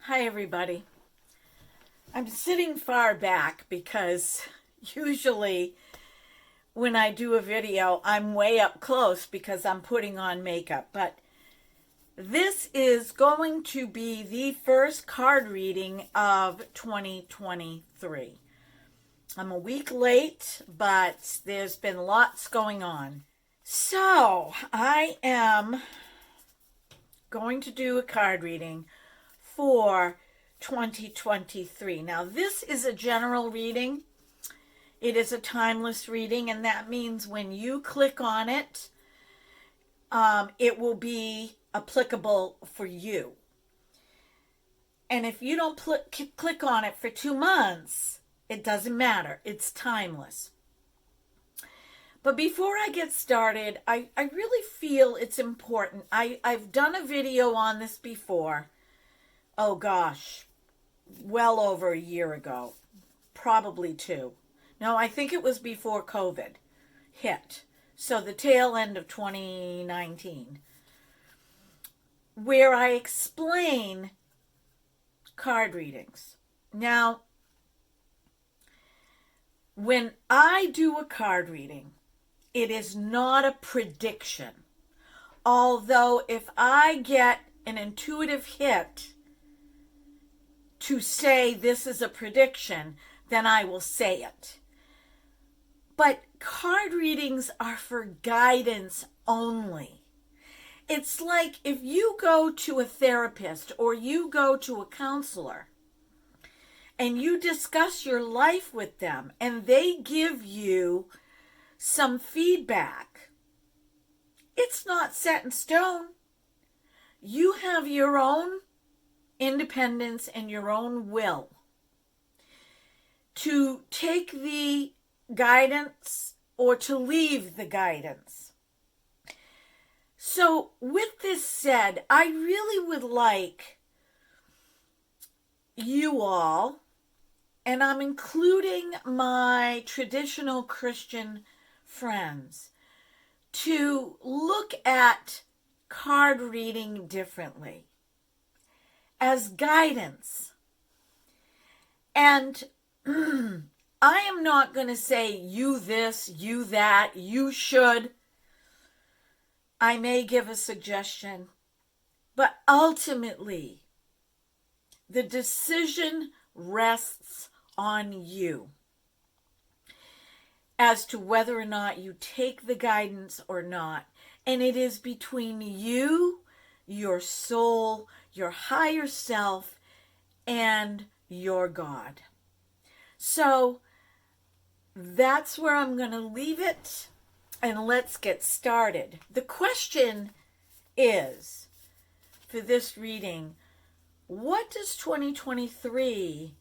Hi, everybody. I'm sitting far back because usually when I do a video, I'm way up close because I'm putting on makeup. But this is going to be the first card reading of 2023. I'm a week late, but there's been lots going on. So I am going to do a card reading for 2023. Now, this is a general reading. It is a timeless reading, and that means when you click on it, it will be applicable for you. And if you don't click on it for 2 months, it doesn't matter. It's timeless. But before I get started, I really feel it's important. I've done a video on this before. Oh gosh, well over a year ago, probably 2. No, I think it was before COVID hit. So the tail end of 2019, where I explain card readings. Now, when I do a card reading, it is not a prediction. Although if I get an intuitive hit to say this is a prediction, then I will say it. But card readings are for guidance only. It's like if you go to a therapist or you go to a counselor and you discuss your life with them and they give you some feedback, it's not set in stone. You have your own independence and your own will to take the guidance or to leave the guidance. So with this said, I really would like you all, and I'm including my traditional Christian friends, to look at card reading differently as guidance. And I am not going to say you this, you that, you should. I may give a suggestion, but ultimately, the decision rests on you as to whether or not you take the guidance or not. And it is between you, your soul, your higher self, and your God. So that's where I'm going to leave it, and let's get started. The question is, for this reading, what does 2023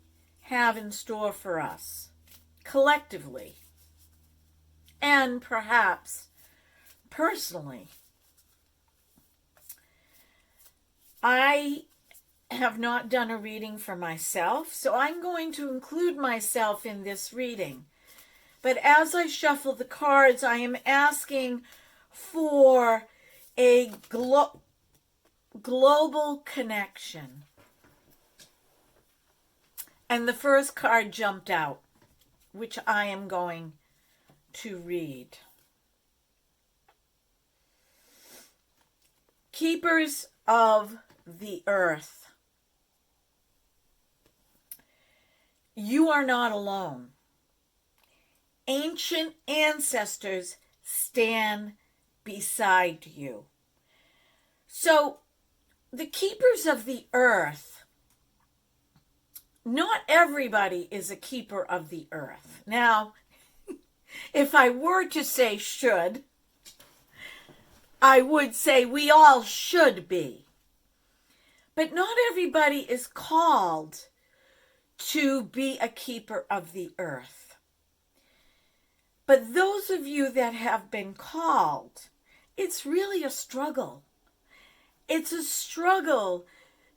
have in store for us collectively and perhaps personally? I have not done a reading for myself, so I'm going to include myself in this reading. But as I shuffle the cards, I am asking for a global connection. And the first card jumped out, which I am going to read. Keepers of the earth. You are not alone. Ancient ancestors stand beside you. So, the keepers of the earth, not everybody is a keeper of the earth. Now, if I were to say should, I would say we all should be. But not everybody is called to be a keeper of the earth. But those of you that have been called, it's really a struggle. It's a struggle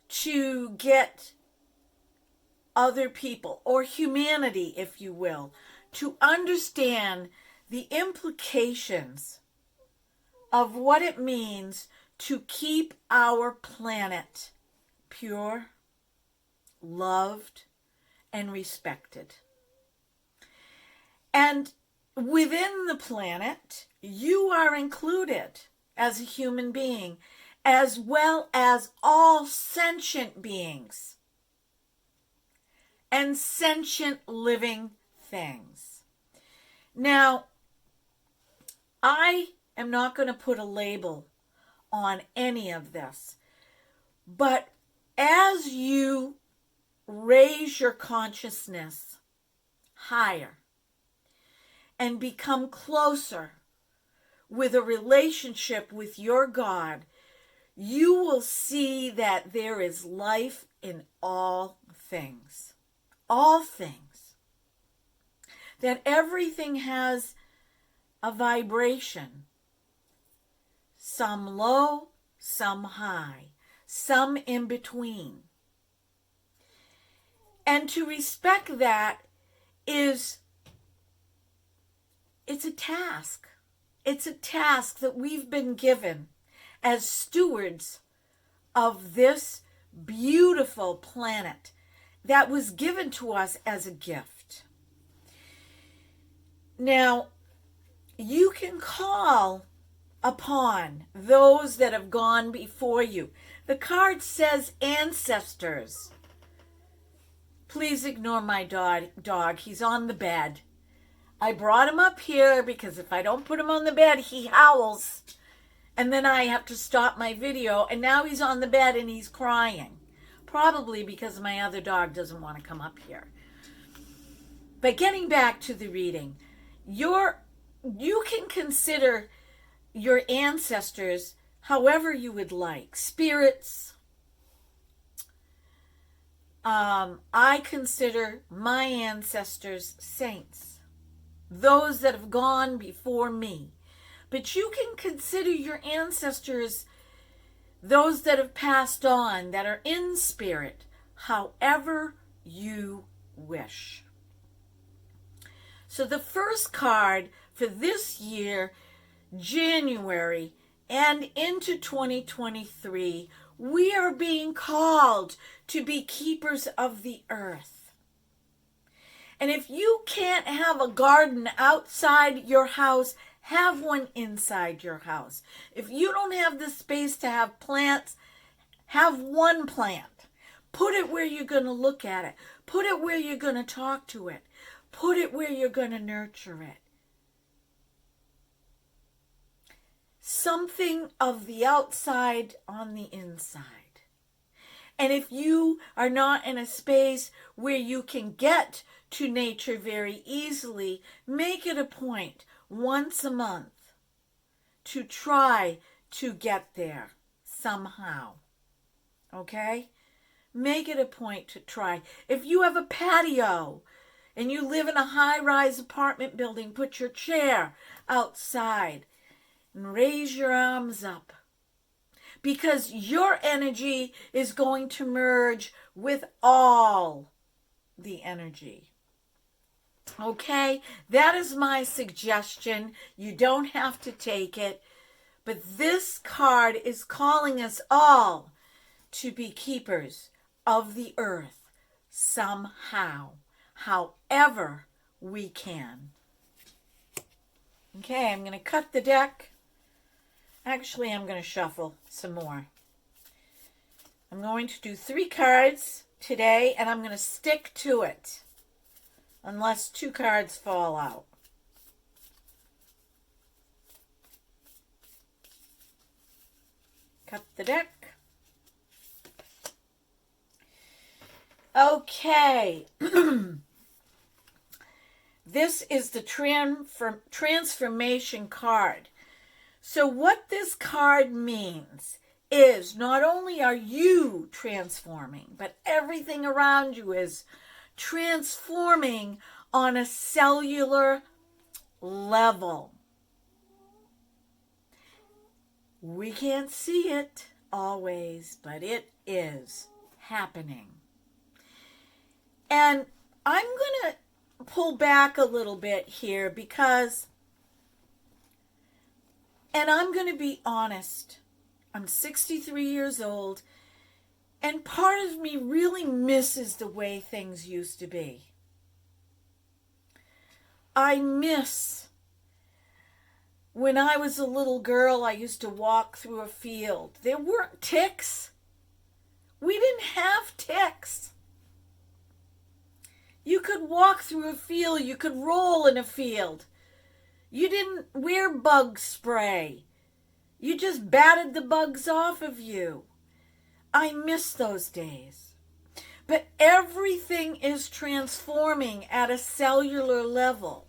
to get other people, or humanity, if you will, to understand the implications of what it means to keep our planet pure, loved, and respected. And within the planet, you are included as a human being, as well as all sentient beings and sentient living things. Now, I am not going to put a label on any of this, but as you raise your consciousness higher and become closer with a relationship with your God, you will see that there is life in all things. All things. That everything has a vibration. Some low, some high, some in between. And to respect that it's a task. It's a task that we've been given as stewards of this beautiful planet that was given to us as a gift. Now, you can call upon those that have gone before you. The card says ancestors. Please ignore my dog. He's on the bed. I brought him up here because if I don't put him on the bed, he howls. And then I have to stop my video. And now he's on the bed and he's crying. Probably because my other dog doesn't want to come up here. But getting back to the reading, you can consider your ancestors however you would like. Spirits. I consider my ancestors saints. Those that have gone before me. But you can consider your ancestors those that have passed on, that are in spirit, however you wish. So the first card for this year, January, and into 2023, we are being called to be keepers of the earth. And if you can't have a garden outside your house, have one inside your house. If you don't have the space to have plants, have one plant. Put it where you're going to look at it. Put it where you're going to talk to it. Put it where you're going to nurture it. Something of the outside on the inside. And if you are not in a space where you can get to nature very easily, make it a point once a month to try to get there somehow. Okay? Make it a point to try. If you have a patio and you live in a high-rise apartment building, put your chair outside and raise your arms up. Because your energy is going to merge with all the energy. Okay, that is my suggestion. You don't have to take it. But this card is calling us all to be keepers of the earth somehow, however we can. Okay, I'm going to cut the deck. Actually, I'm going to shuffle some more. I'm going to do 3 cards today, and I'm going to stick to it. Unless 2 cards fall out. Cut the deck. Okay. This is the transformation card. So what this card means is not only are you transforming, but everything around you is transforming on a cellular level. We can't see it always, but it is happening. And I'm going to pull back a little bit here because, and I'm going to be honest, I'm 63 years old, And part of me really misses the way things used to be. I miss when I was a little girl, I used to walk through a field. There weren't ticks. We didn't have ticks. You could walk through a field. You could roll in a field. You didn't wear bug spray. You just batted the bugs off of you. I miss those days. But everything is transforming at a cellular level.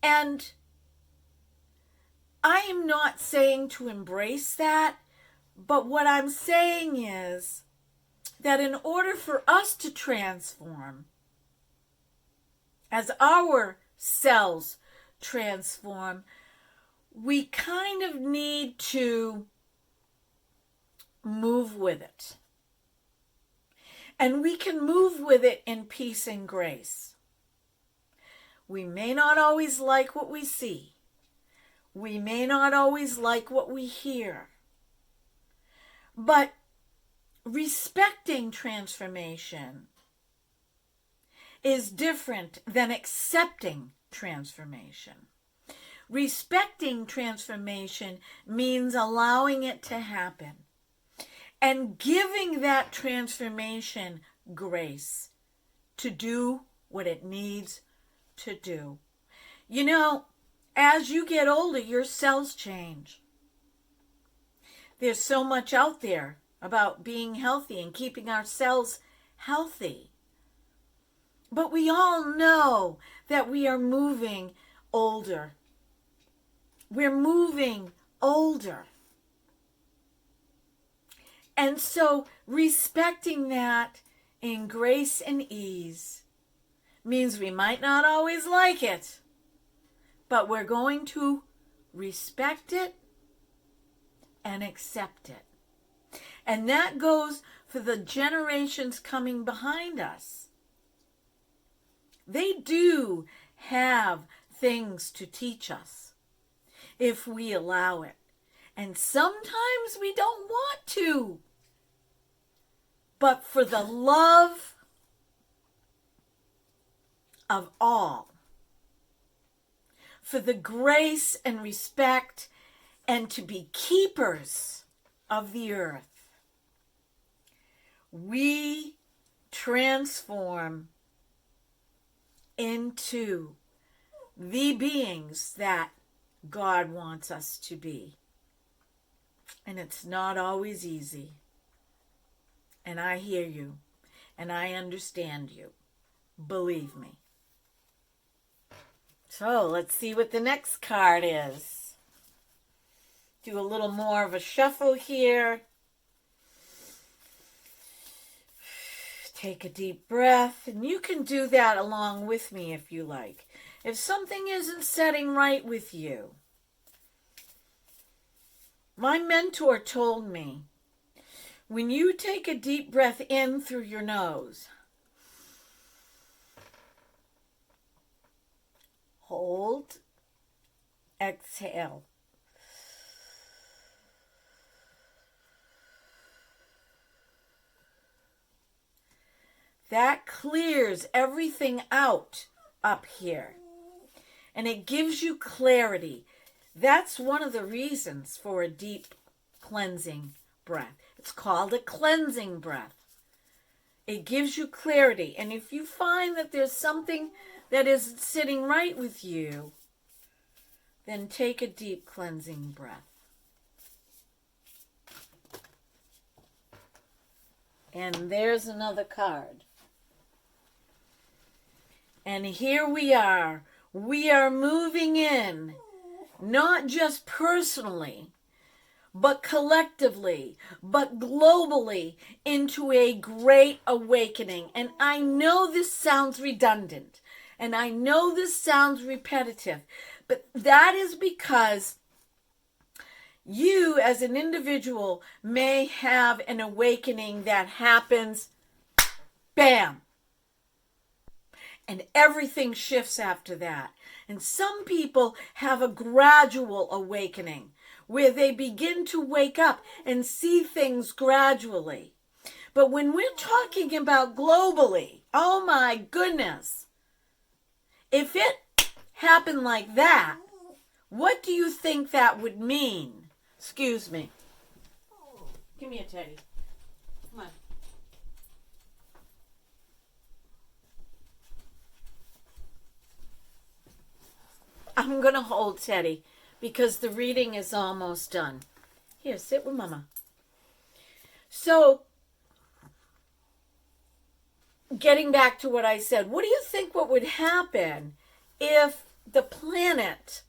And I am not saying to embrace that, but what I'm saying is that in order for us to transform, as our cells transform, we kind of need to move with it. And we can move with it in peace and grace. We may not always like what we see. We may not always like what we hear. But respecting transformation is different than accepting transformation. Respecting transformation means allowing it to happen and giving that transformation grace to do what it needs to do. You know, as you get older, your cells change. There's so much out there about being healthy and keeping our cells healthy. But we all know that we are moving older. We're moving older. And so respecting that in grace and ease means we might not always like it, but we're going to respect it and accept it. And that goes for the generations coming behind us. They do have things to teach us if we allow it. And sometimes we don't want to. But for the love of all, for the grace and respect, and to be keepers of the earth, we transform into the beings that God wants us to be. And it's not always easy. And I hear you. And I understand you. Believe me. So let's see what the next card is. Do a little more of a shuffle here. Take a deep breath. And you can do that along with me if you like. If something isn't setting right with you, my mentor told me, when you take a deep breath in through your nose, hold, exhale. That clears everything out up here. And it gives you clarity. That's one of the reasons for a deep cleansing breath. It's called a cleansing breath. It gives you clarity. And if you find that there's something that isn't sitting right with you, then take a deep cleansing breath. And there's another card. And here we are. We are moving in, not just personally, but collectively, but globally, into a great awakening. And I know this sounds redundant, and I know this sounds repetitive, but that is because you as an individual may have an awakening that happens, bam, and everything shifts after that. And some people have a gradual awakening where they begin to wake up and see things gradually. But when we're talking about globally, oh my goodness, if it happened like that, what do you think that would mean? Excuse me. Give me a teddy. Come on. I'm going to hold Teddy because the reading is almost done. Here, sit with Mama. So, getting back to what I said, what do you think what would happen if the planet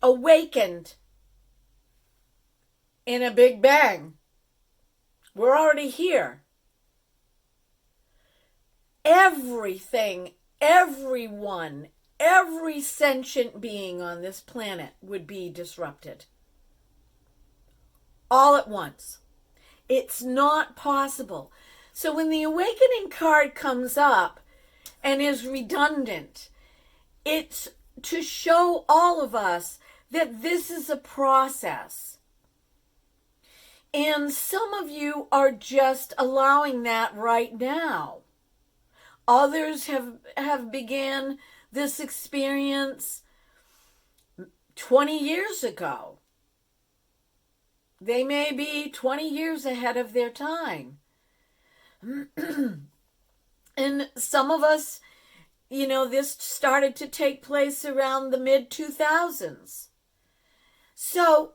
awakened in a big bang? We're already here. Everything, everyone, every sentient being on this planet would be disrupted. All at once. It's not possible. So when the awakening card comes up and is redundant, it's to show all of us that this is a process. And some of you are just allowing that right now. Others have began this experience 20 years ago. They may be 20 years ahead of their time. And some of us, this started to take place around the mid-2000s. So,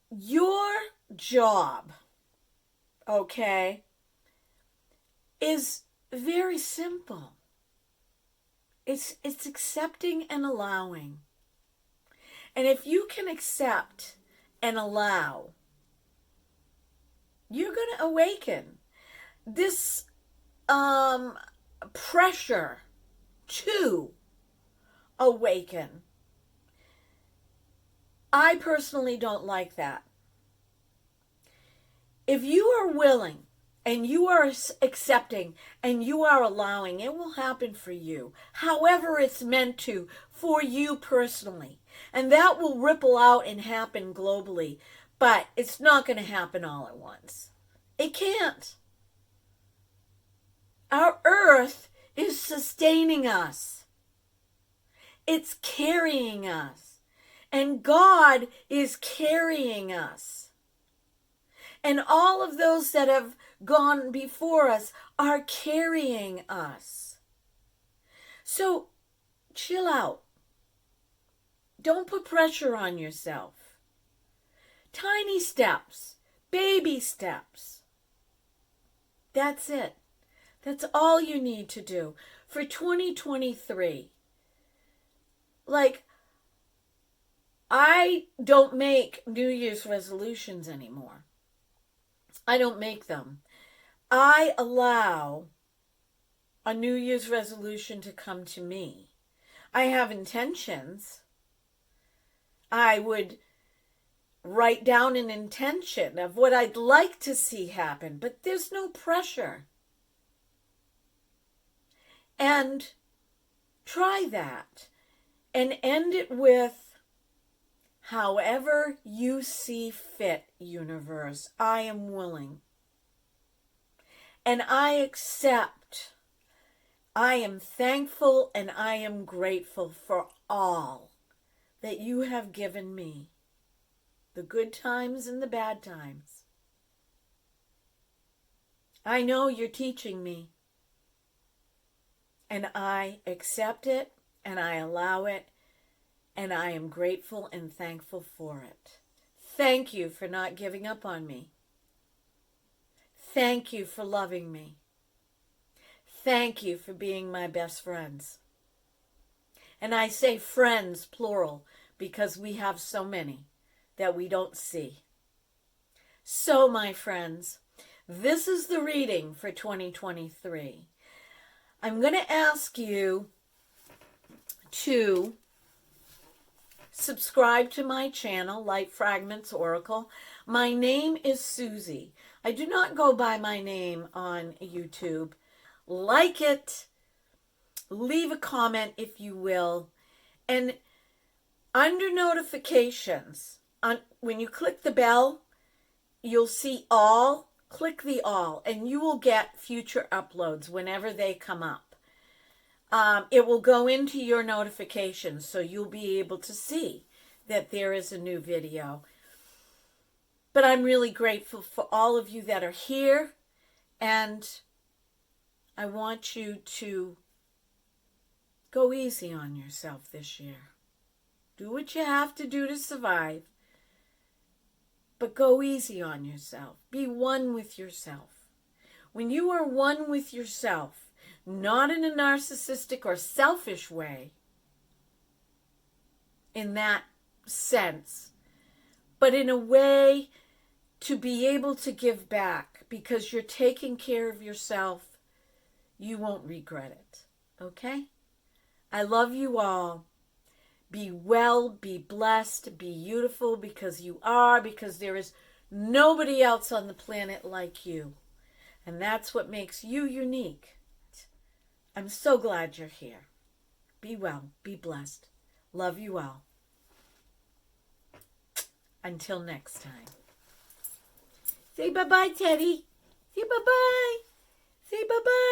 your job, okay, is very simple. It's accepting and allowing. And if you can accept and allow, you're going to awaken. This pressure to awaken, I personally don't like that. If you are willing and you are accepting and you are allowing, it will happen for you. However it's meant to, for you personally. And that will ripple out and happen globally. But it's not going to happen all at once. It can't. Our earth is sustaining us. It's carrying us. And God is carrying us. And all of those that have gone before us are carrying us. So, chill out. Don't put pressure on yourself. Tiny steps, baby steps. That's it. That's all you need to do for 2023. Like, I don't make New Year's resolutions anymore. I don't make them. I allow a New Year's resolution to come to me. I have intentions. I would write down an intention of what I'd like to see happen, but there's no pressure. And try that and end it with, however you see fit, universe, I am willing. And I accept. I am thankful and I am grateful for all that you have given me. The good times and the bad times. I know you're teaching me. And I accept it and I allow it. And I am grateful and thankful for it. Thank you for not giving up on me. Thank you for loving me. Thank you for being my best friends. And I say friends, plural, because we have so many that we don't see. So, my friends, this is the reading for 2023. I'm going to ask you to subscribe to my channel, Light Fragments Oracle. My name is Susie. I do not go by my name on YouTube. Like it. Leave a comment if you will. And Under notifications, when you click the bell, you'll see all. Click the all, and you will get future uploads whenever they come up. It will go into your notifications, so you'll be able to see that there is a new video. But I'm really grateful for all of you that are here, and I want you to go easy on yourself this year. Do what you have to do to survive, but go easy on yourself. Be one with yourself. When you are one with yourself, not in a narcissistic or selfish way, in that sense, but in a way to be able to give back because you're taking care of yourself, you won't regret it. Okay? I love you all. Be well, be blessed, be beautiful because you are, because there is nobody else on the planet like you. And that's what makes you unique. I'm so glad you're here. Be well, be blessed. Love you all. Until next time. Say bye-bye, Teddy. Say bye-bye. Say bye-bye.